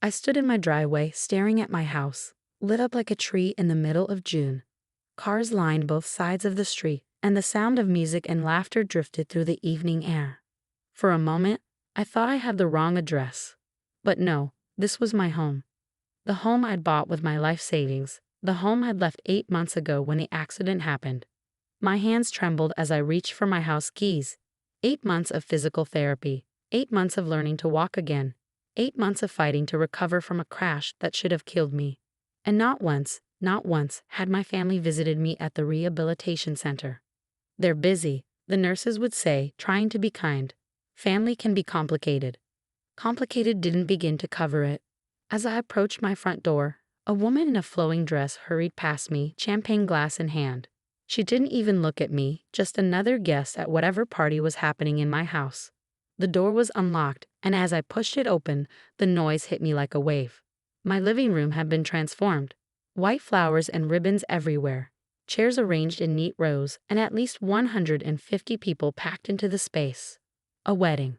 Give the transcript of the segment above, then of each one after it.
I stood in my driveway staring at my house, lit up like a tree in the middle of June. Cars lined both sides of the street, and the sound of music and laughter drifted through the evening air. For a moment, I thought I had the wrong address. But no, this was my home. The home I'd bought with my life savings, the home I'd left 8 months ago when the accident happened. My hands trembled as I reached for my house keys. 8 months of physical therapy, 8 months of learning to walk again, 8 months of fighting to recover from a crash that should have killed me. And not once had my family visited me at the rehabilitation center. They're busy, the nurses would say, trying to be kind. Family can be complicated. Complicated didn't begin to cover it. As I approached my front door, a woman in a flowing dress hurried past me, champagne glass in hand. She didn't even look at me, just another guest at whatever party was happening in my house. The door was unlocked, and as I pushed it open, the noise hit me like a wave. My living room had been transformed. White flowers and ribbons everywhere, chairs arranged in neat rows, and at least 150 people packed into the space. A wedding.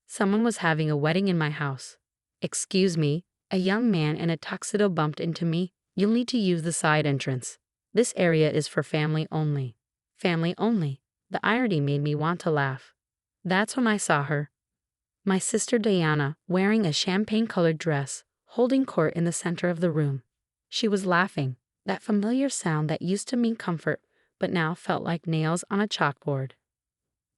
Someone was having a wedding in my house. "Excuse me," a young man in a tuxedo bumped into me. "You'll need to use the side entrance. This area is for family only." Family only. The irony made me want to laugh. That's when I saw her. My sister Diana, wearing a champagne-colored dress, holding court in the center of the room. She was laughing, that familiar sound that used to mean comfort, but now felt like nails on a chalkboard.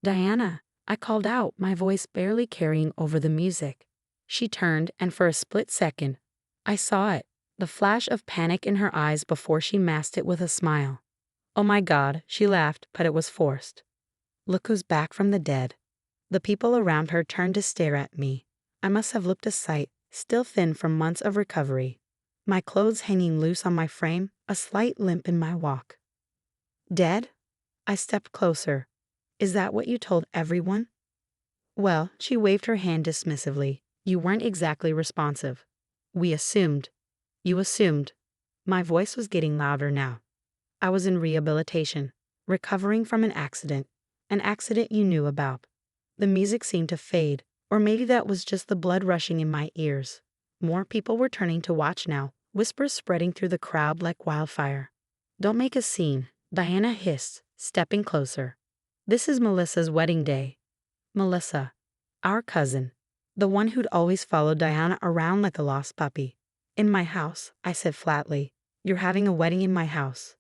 "Diana," I called out, my voice barely carrying over the music. She turned, and for a split second, I saw it, the flash of panic in her eyes before she masked it with a smile. "Oh my God," she laughed, but it was forced. "Look who's back from the dead." The people around her turned to stare at me. I must have looked a sight, still thin from months of recovery. My clothes hanging loose on my frame, a slight limp in my walk. "Dead?" I stepped closer. "Is that what you told everyone?" "Well," she waved her hand dismissively, "you weren't exactly responsive. We assumed." "You assumed." My voice was getting louder now. "I was in rehabilitation, recovering from an accident you knew about." The music seemed to fade, or maybe that was just the blood rushing in my ears. More people were turning to watch now, whispers spreading through the crowd like wildfire. "Don't make a scene," Diana hissed, stepping closer. "This is Melissa's wedding day." Melissa, our cousin, the one who'd always followed Diana around like a lost puppy. "In my house," I said flatly. "You're having a wedding in my house."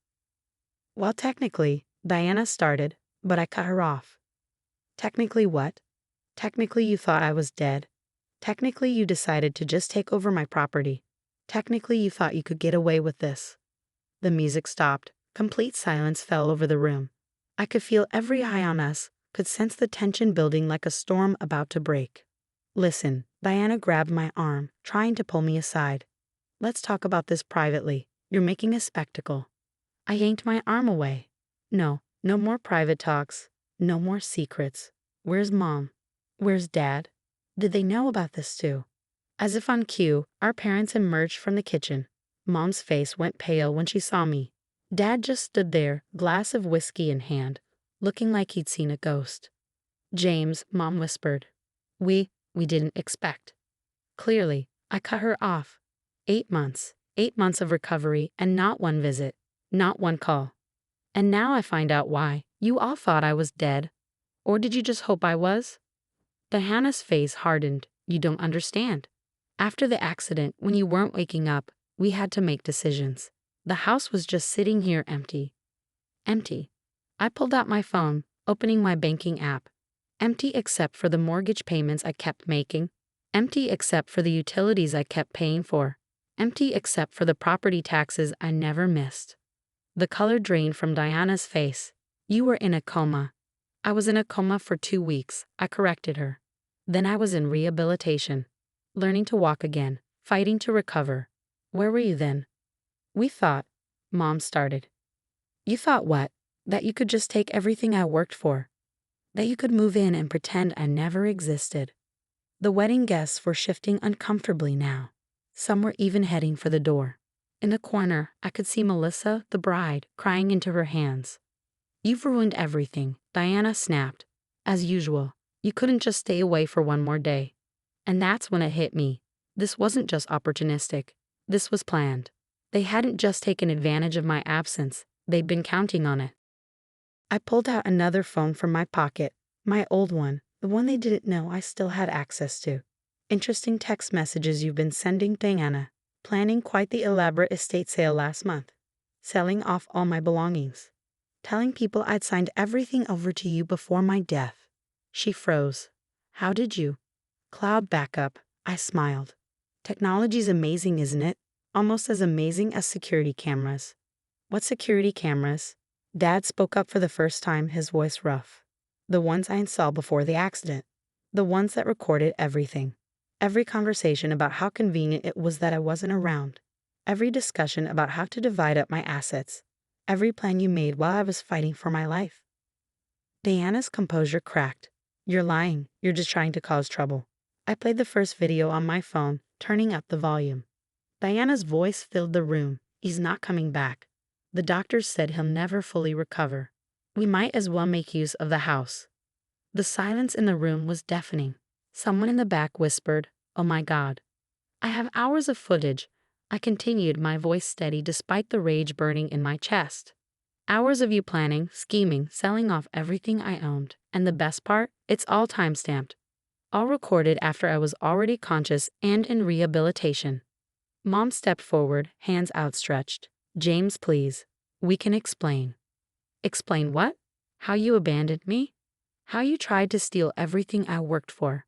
"Well, technically," Diana started, but I cut her off. "Technically what?" "Technically you thought I was dead. Technically you decided to just take over my property. Technically you thought you could get away with this." The music stopped. Complete silence fell over the room. I could feel every eye on us, could sense the tension building like a storm about to break. "Listen," Diana grabbed my arm, trying to pull me aside. "Let's talk about this privately. You're making a spectacle." I yanked my arm away. "No, no more private talks. No more secrets. Where's Mom? Where's Dad? Did they know about this too?" As if on cue, our parents emerged from the kitchen. Mom's face went pale when she saw me. Dad just stood there, glass of whiskey in hand, looking like he'd seen a ghost. "James," Mom whispered. We didn't expect." Clearly, I cut her off. 8 months. 8 months of recovery, and not one visit. Not one call. And now I find out why. You all thought I was dead. Or did you just hope I was? Diana's face hardened. "You don't understand. After the accident, when you weren't waking up, we had to make decisions. The house was just sitting here empty." Empty. I pulled out my phone, opening my banking app. Empty except for the mortgage payments I kept making. Empty except for the utilities I kept paying for. Empty except for the property taxes I never missed. The color drained from Diana's face. "You were in a coma." "I was in a coma for 2 weeks," I corrected her. "Then I was in rehabilitation. Learning to walk again, fighting to recover." "Where were you then?" "We thought," Mom started. "You thought what? That you could just take everything I worked for. That you could move in and pretend I never existed." The wedding guests were shifting uncomfortably now. Some were even heading for the door. In the corner, I could see Melissa, the bride, crying into her hands. "You've ruined everything," Diana snapped. "As usual, you couldn't just stay away for one more day." And that's when it hit me. This wasn't just opportunistic. This was planned. They hadn't just taken advantage of my absence, they'd been counting on it. I pulled out another phone from my pocket, my old one, the one they didn't know I still had access to. Interesting text messages you've been sending, Diana. Planning quite the elaborate estate sale last month. Selling off all my belongings. Telling people I'd signed everything over to you before my death. She froze. How did you? Cloud backup. I smiled. Technology's amazing, isn't it? Almost as amazing as security cameras. What security cameras? Dad spoke up for the first time, his voice rough. The ones I installed before the accident. The ones that recorded everything. Every conversation about how convenient it was that I wasn't around. Every discussion about how to divide up my assets. Every plan you made while I was fighting for my life. Diana's composure cracked. You're lying. You're just trying to cause trouble. I played the first video on my phone, turning up the volume. Diana's voice filled the room. He's not coming back. The doctors said he'll never fully recover. We might as well make use of the house. The silence in the room was deafening. Someone in the back whispered, "Oh my God." I have hours of footage. I continued, my voice steady despite the rage burning in my chest. Hours of you planning, scheming, selling off everything I owned. And the best part? It's all time-stamped. All recorded after I was already conscious and in rehabilitation. Mom stepped forward, hands outstretched. James, please. We can explain. Explain what? How you abandoned me? How you tried to steal everything I worked for?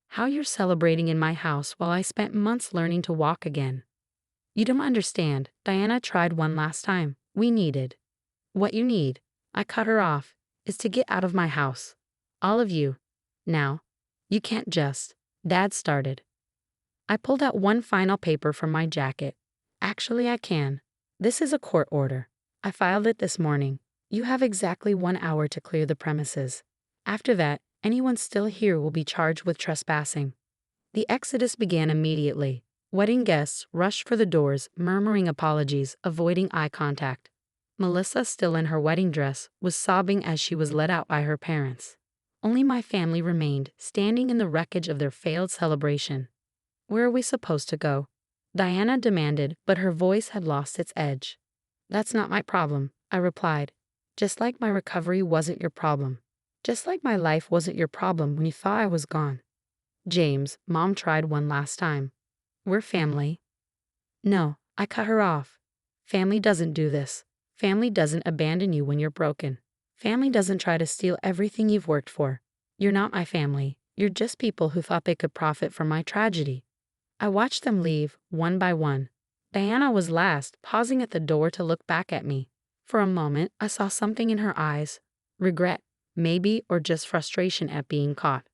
How you're celebrating in my house while I spent months learning to walk again? You don't understand. Diana tried one last time. We needed. What you need, I cut her off, is to get out of my house. All of you. Now. You can't just. Dad started. I pulled out one final paper from my jacket. Actually, I can. This is a court order. I filed it this morning. You have exactly 1 hour to clear the premises. After that, anyone still here will be charged with trespassing. The exodus began immediately. Wedding guests rushed for the doors, murmuring apologies, avoiding eye contact. Melissa, still in her wedding dress, was sobbing as she was led out by her parents. Only my family remained, standing in the wreckage of their failed celebration. Where are we supposed to go? Diana demanded, but her voice had lost its edge. That's not my problem, I replied. Just like my recovery wasn't your problem. Just like my life wasn't your problem when you thought I was gone. James, Mom tried one last time. We're family. No, I cut her off. Family doesn't do this. Family doesn't abandon you when you're broken. Family doesn't try to steal everything you've worked for. You're not my family. You're just people who thought they could profit from my tragedy. I watched them leave, one by one. Diana was last, pausing at the door to look back at me. For a moment, I saw something in her eyes. Regret, maybe, or just frustration at being caught.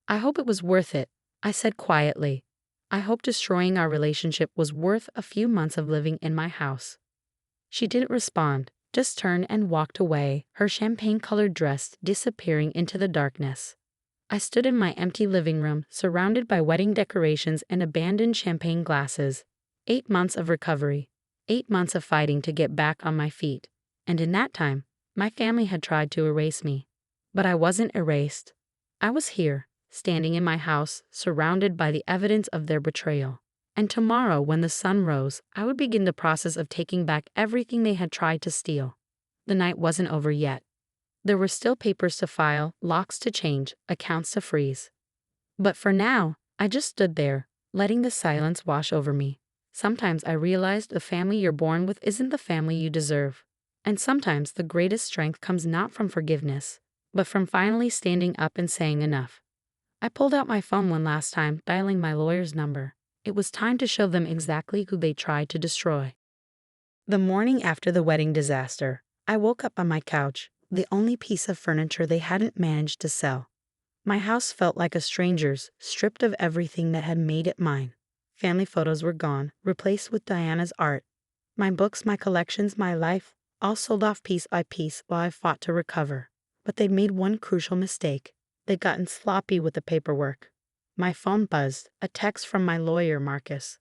I hope it was worth it, I said quietly. I hope destroying our relationship was worth a few months of living in my house. She didn't respond, just turned and walked away, her champagne-colored dress disappearing into the darkness. I stood in my empty living room, surrounded by wedding decorations and abandoned champagne glasses. 8 months of recovery. 8 months of fighting to get back on my feet. And in that time, my family had tried to erase me. But I wasn't erased. I was here, standing in my house, surrounded by the evidence of their betrayal. And tomorrow, when the sun rose, I would begin the process of taking back everything they had tried to steal. The night wasn't over yet. There were still papers to file, locks to change, accounts to freeze. But for now, I just stood there, letting the silence wash over me. Sometimes I realized the family you're born with isn't the family you deserve. And sometimes the greatest strength comes not from forgiveness, but from finally standing up and saying enough. I pulled out my phone one last time, dialing my lawyer's number. It was time to show them exactly who they tried to destroy. The morning after the wedding disaster, I woke up on my couch, the only piece of furniture they hadn't managed to sell. My house felt like a stranger's, stripped of everything that had made it mine. Family photos were gone, replaced with Diana's art. My books, my collections, my life, all sold off piece by piece while I fought to recover. But they'd made one crucial mistake. They'd gotten sloppy with the paperwork. My phone buzzed, a text from my lawyer, Marcus.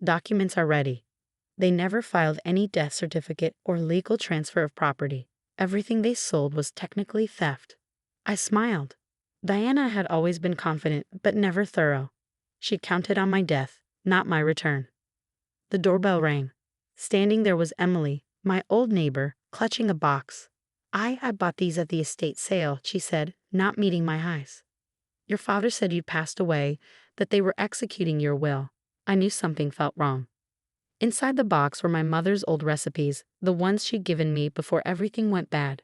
Documents are ready. They never filed any death certificate or legal transfer of property. Everything they sold was technically theft. I smiled. Diana had always been confident, but never thorough. She counted on my death, not my return. The doorbell rang. Standing there was Emily, my old neighbor, clutching a box. I bought these at the estate sale, she said, not meeting my eyes. Your father said you'd passed away, that they were executing your will. I knew something felt wrong. Inside the box were my mother's old recipes, the ones she'd given me before everything went bad.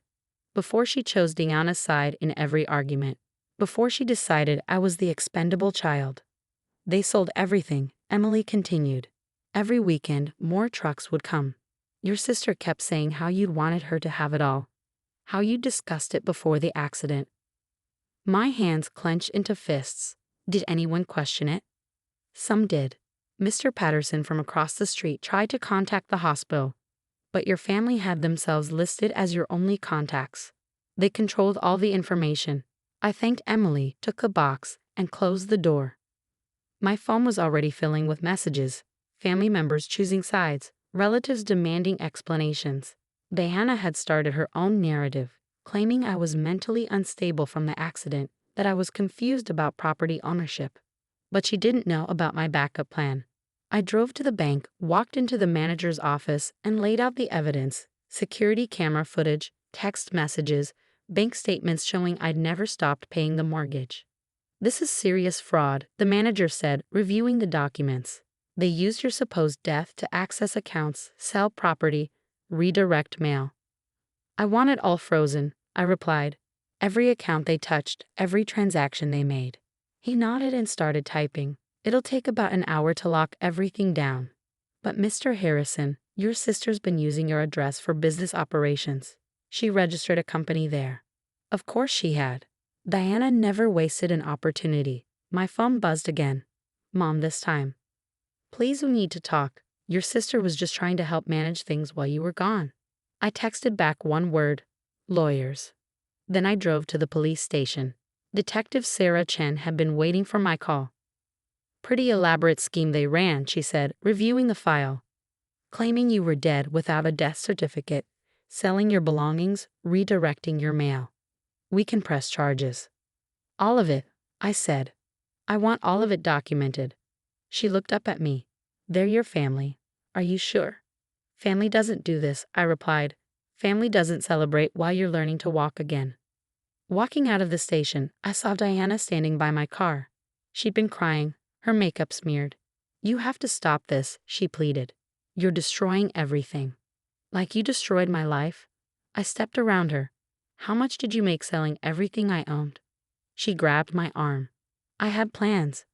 Before she chose Diana's side in every argument. Before she decided I was the expendable child. They sold everything, Emily continued. Every weekend, more trucks would come. Your sister kept saying how you'd wanted her to have it all. How you'd discussed it before the accident. My hands clenched into fists. Did anyone question it? Some did. Mr. Patterson from across the street tried to contact the hospital, but your family had themselves listed as your only contacts. They controlled all the information. I thanked Emily, took the box, and closed the door. My phone was already filling with messages, family members choosing sides, relatives demanding explanations. Diana had started her own narrative, claiming I was mentally unstable from the accident, that I was confused about property ownership. But she didn't know about my backup plan. I drove to the bank, walked into the manager's office, and laid out the evidence: security camera footage, text messages, bank statements showing I'd never stopped paying the mortgage. This is serious fraud, the manager said, reviewing the documents. They used your supposed death to access accounts, sell property, redirect mail. I want it all frozen, I replied. Every account they touched, every transaction they made. He nodded and started typing. It'll take about an hour to lock everything down. But Mr. Harrison, your sister's been using your address for business operations. She registered a company there. Of course she had. Diana never wasted an opportunity. My phone buzzed again. Mom this time. Please, we need to talk. Your sister was just trying to help manage things while you were gone. I texted back one word: lawyers. Then I drove to the police station. Detective Sarah Chen had been waiting for my call. Pretty elaborate scheme they ran, she said, reviewing the file. Claiming you were dead without a death certificate, selling your belongings, redirecting your mail. We can press charges. All of it, I said. I want all of it documented. She looked up at me. They're your family. Are you sure? Family doesn't do this, I replied. Family doesn't celebrate while you're learning to walk again. Walking out of the station, I saw Diana standing by my car. She'd been crying, her makeup smeared. You have to stop this, she pleaded. You're destroying everything. Like you destroyed my life? I stepped around her. How much did you make selling everything I owned? She grabbed my arm. I had plans.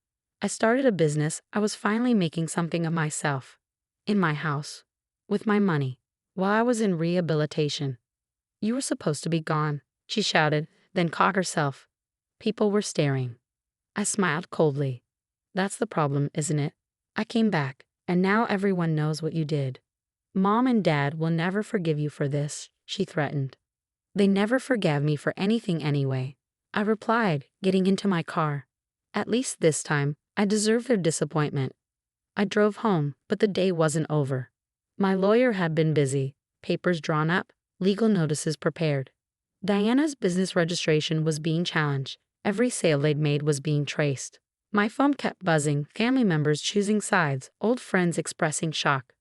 I started a business. I was finally making something of myself. In my house. With my money. While I was in rehabilitation. You were supposed to be gone, she shouted, then caught herself. People were staring. I smiled coldly. That's the problem, isn't it? I came back, and now everyone knows what you did. Mom and Dad will never forgive you for this, she threatened. They never forgave me for anything anyway, I replied, getting into my car. At least this time, I deserve their disappointment. I drove home, but the day wasn't over. My lawyer had been busy, papers drawn up, legal notices prepared. Diana's business registration was being challenged. Every sale they'd made was being traced. My phone kept buzzing, family members choosing sides, old friends expressing shock.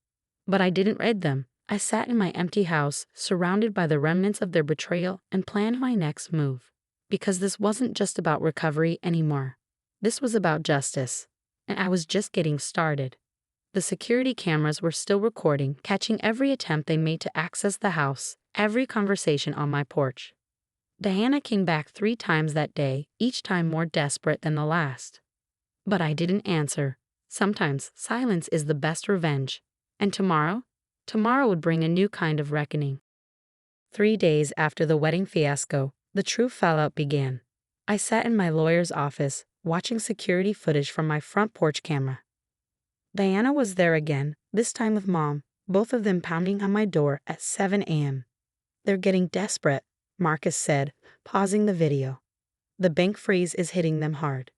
But I didn't read them. I sat in my empty house, surrounded by the remnants of their betrayal, and planned my next move. Because this wasn't just about recovery anymore. This was about justice. And I was just getting started. The security cameras were still recording, catching every attempt they made to access the house, every conversation on my porch. Diana came back 3 times that day, each time more desperate than the last. But I didn't answer. Sometimes silence is the best revenge. And tomorrow? Tomorrow would bring a new kind of reckoning. 3 days after the wedding fiasco, the true fallout began. I sat in my lawyer's office, watching security footage from my front porch camera. Diana was there again, this time with Mom, both of them pounding on my door at 7 a.m. They're getting desperate, Marcus said, pausing the video. The bank freeze is hitting them hard.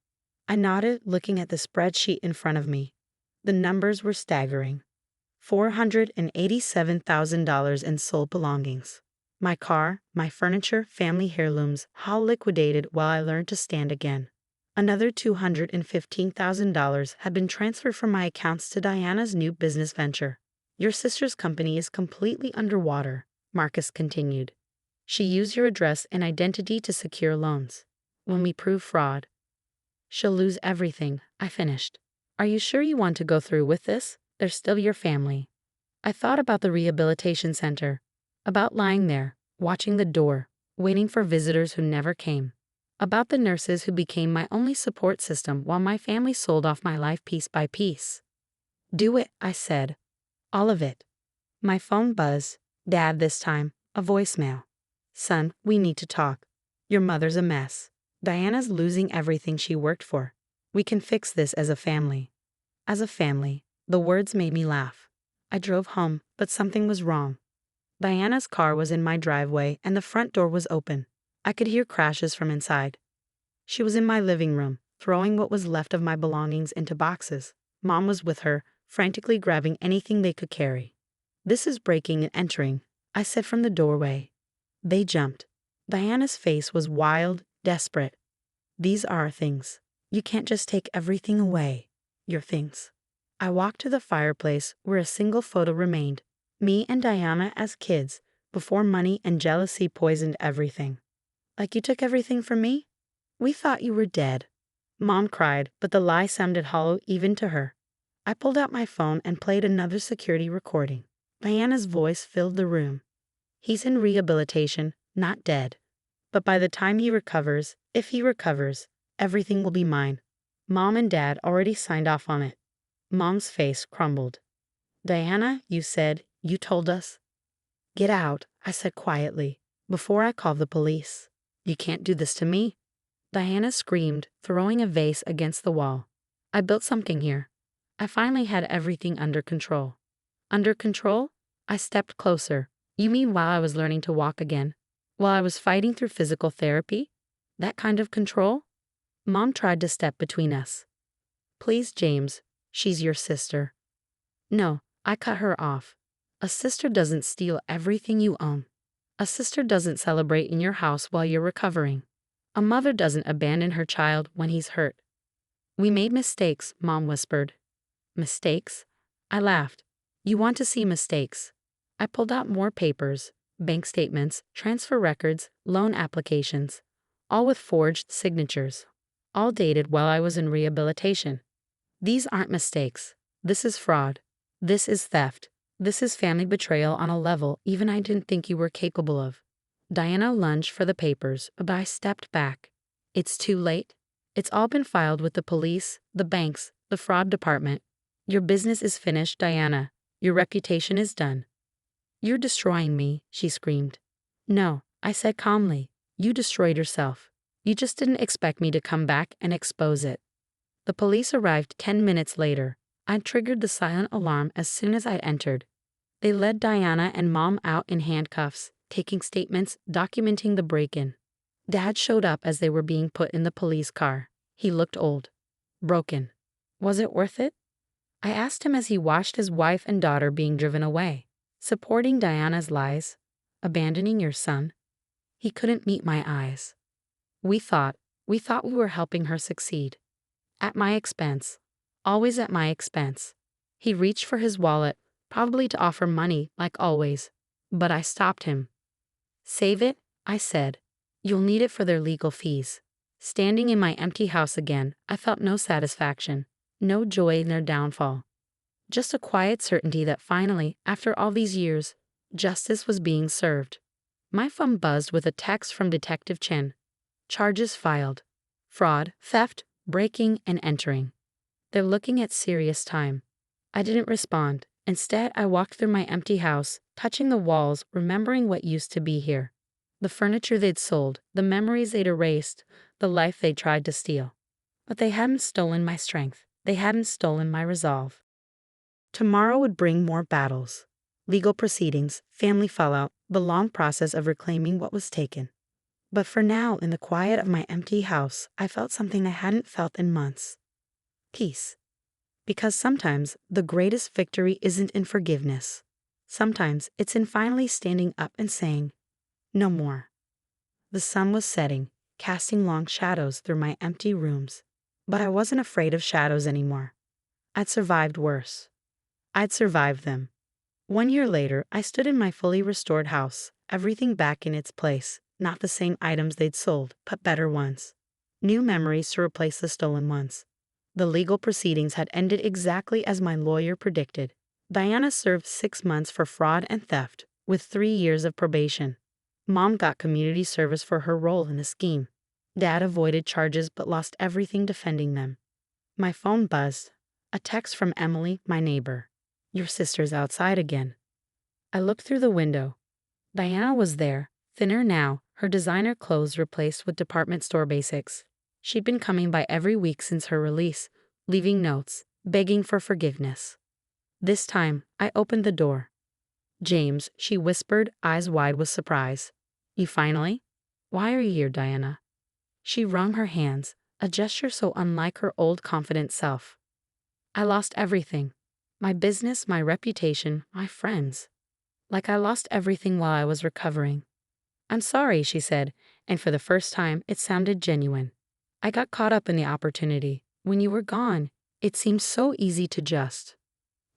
I nodded, looking at the spreadsheet in front of me. The numbers were staggering. $487,000 in sold belongings. My car, my furniture, family heirlooms, all liquidated while I learned to stand again. Another $215,000 had been transferred from my accounts to Diana's new business venture. Your sister's company is completely underwater, Marcus continued. She used your address and identity to secure loans. When we prove fraud, she'll lose everything, I finished. Are you sure you want to go through with this? They're still your family. I thought about the rehabilitation center, about lying there, watching the door, waiting for visitors who never came, about the nurses who became my only support system while my family sold off my life piece by piece. Do it, I said. All of it. My phone buzzed. Dad this time, a voicemail. Son, we need to talk. Your mother's a mess. Diana's losing everything she worked for. We can fix this as a family. As a family, the words made me laugh. I drove home, but something was wrong. Diana's car was in my driveway and the front door was open. I could hear crashes from inside. She was in my living room, throwing what was left of my belongings into boxes. Mom was with her, frantically grabbing anything they could carry. This is breaking and entering, I said from the doorway. They jumped. Diana's face was wild, desperate. These are our things. You can't just take everything away. Your things. I walked to the fireplace where a single photo remained. Me and Diana as kids, before money and jealousy poisoned everything. Like you took everything from me? We thought you were dead. Mom cried, but the lie sounded hollow even to her. I pulled out my phone and played another security recording. Diana's voice filled the room. He's in rehabilitation, not dead. But by the time he recovers, if he recovers, everything will be mine. Mom and Dad already signed off on it. Mom's face crumbled. Diana, you said, you told us. Get out, I said quietly, before I call the police. You can't do this to me. Diana screamed, throwing a vase against the wall. I built something here. I finally had everything under control. Under control? I stepped closer. You mean while I was learning to walk again? While I was fighting through physical therapy? That kind of control? Mom tried to step between us. Please, James, she's your sister. No, I cut her off. A sister doesn't steal everything you own. A sister doesn't celebrate in your house while you're recovering. A mother doesn't abandon her child when he's hurt. We made mistakes, Mom whispered. Mistakes? I laughed. You want to see mistakes? I pulled out more papers, bank statements, transfer records, loan applications, all with forged signatures, all dated while I was in rehabilitation. These aren't mistakes. This is fraud. This is theft. This is family betrayal on a level even I didn't think you were capable of. Diana lunged for the papers, but I stepped back. It's too late. It's all been filed with the police, the banks, the fraud department. Your business is finished, Diana. Your reputation is done. You're destroying me, she screamed. No, I said calmly. You destroyed yourself. You just didn't expect me to come back and expose it. The police arrived 10 minutes later. I triggered the silent alarm as soon as I entered. They led Diana and Mom out in handcuffs, taking statements, documenting the break-in. Dad showed up as they were being put in the police car. He looked old. Broken. Was it worth it? I asked him as he watched his wife and daughter being driven away. Supporting Diana's lies? Abandoning your son? He couldn't meet my eyes. We thought we were helping her succeed. At my expense. Always at my expense. He reached for his wallet, probably to offer money, like always. But I stopped him. Save it, I said. You'll need it for their legal fees. Standing in my empty house again, I felt no satisfaction, no joy in their downfall. Just a quiet certainty that finally, after all these years, justice was being served. My phone buzzed with a text from Detective Chen. Charges filed. Fraud, theft, breaking, and entering. They're looking at serious time. I didn't respond. Instead, I walked through my empty house, touching the walls, remembering what used to be here. The furniture they'd sold, the memories they'd erased, the life they tried to steal. But they hadn't stolen my strength. They hadn't stolen my resolve. Tomorrow would bring more battles. Legal proceedings, family fallout, the long process of reclaiming what was taken. But for now, in the quiet of my empty house, I felt something I hadn't felt in months. Peace. Because sometimes the greatest victory isn't in forgiveness. Sometimes it's in finally standing up and saying, no more. The sun was setting, casting long shadows through my empty rooms. But I wasn't afraid of shadows anymore. I'd survived worse. I'd survived them. 1 year later, I stood in my fully restored house, everything back in its place, not the same items they'd sold, but better ones. New memories to replace the stolen ones. The legal proceedings had ended exactly as my lawyer predicted. Diana served 6 months for fraud and theft, with 3 years of probation. Mom got community service for her role in the scheme. Dad avoided charges but lost everything defending them. My phone buzzed. A text from Emily, my neighbor. "Your sister's outside again." I looked through the window. Diana was there, thinner now, her designer clothes replaced with department store basics. She'd been coming by every week since her release, leaving notes, begging for forgiveness. This time, I opened the door. "James," she whispered, eyes wide with surprise. "You finally? Why are you here, Diana?" She wrung her hands, a gesture so unlike her old confident self. "I lost everything. My business, my reputation, my friends. Like I lost everything while I was recovering." "I'm sorry," she said, and for the first time it sounded genuine. "I got caught up in the opportunity. When you were gone, it seemed so easy to just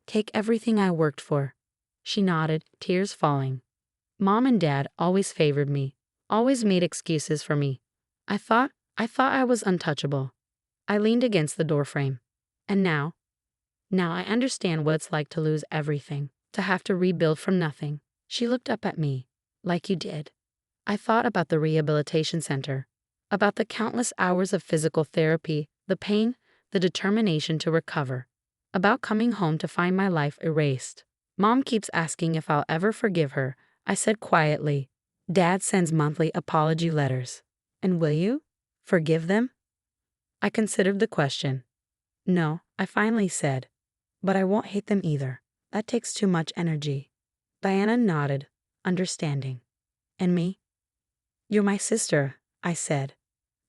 take everything I worked for." She nodded, tears falling. "Mom and Dad always favored me, always made excuses for me. I thought I was untouchable." I leaned against the doorframe. "And now I understand what it's like to lose everything, to have to rebuild from nothing." She looked up at me. "Like you did." I thought about the rehabilitation center, about the countless hours of physical therapy, the pain, the determination to recover, about coming home to find my life erased. "Mom keeps asking if I'll ever forgive her," I said quietly. "Dad sends monthly apology letters. And will you? Forgive them?" I considered the question. "No," I finally said. "But I won't hate them either. That takes too much energy." Diana nodded, understanding. "And me?" "You're my sister," I said.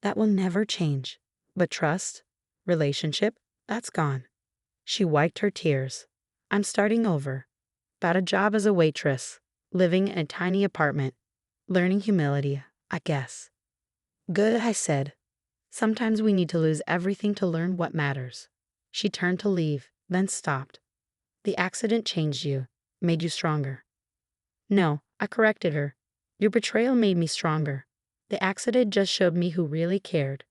"That will never change. But trust, relationship, that's gone." She wiped her tears. "I'm starting over. Got a job as a waitress, living in a tiny apartment, learning humility, I guess." "Good," I said. "Sometimes we need to lose everything to learn what matters." She turned to leave, then stopped. "The accident changed you, made you stronger." "No," I corrected her. "Your betrayal made me stronger. The accident just showed me who really cared."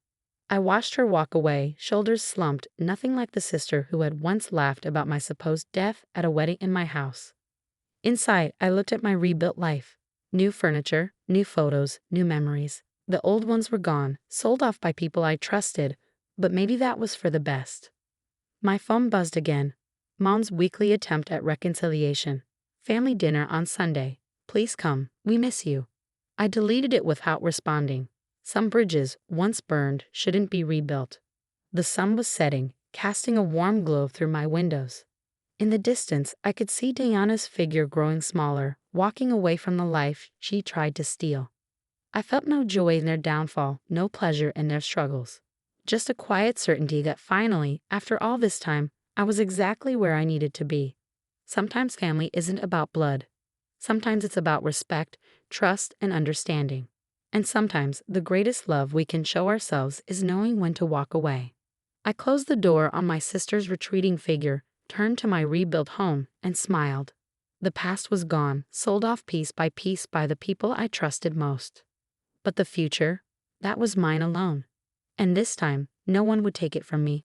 I watched her walk away, shoulders slumped, nothing like the sister who had once laughed about my supposed death at a wedding in my house. Inside, I looked at my rebuilt life. New furniture, new photos, new memories. The old ones were gone, sold off by people I trusted, but maybe that was for the best. My phone buzzed again. Mom's weekly attempt at reconciliation. "Family dinner on Sunday. Please come, we miss you." I deleted it without responding. Some bridges, once burned, shouldn't be rebuilt. The sun was setting, casting a warm glow through my windows. In the distance, I could see Diana's figure growing smaller, walking away from the life she tried to steal. I felt no joy in their downfall, no pleasure in their struggles. Just a quiet certainty that finally, after all this time, I was exactly where I needed to be. Sometimes family isn't about blood. Sometimes it's about respect, trust, and understanding. And sometimes the greatest love we can show ourselves is knowing when to walk away. I closed the door on my sister's retreating figure, turned to my rebuilt home, and smiled. The past was gone, sold off piece by the people I trusted most. But the future, that was mine alone. And this time, no one would take it from me.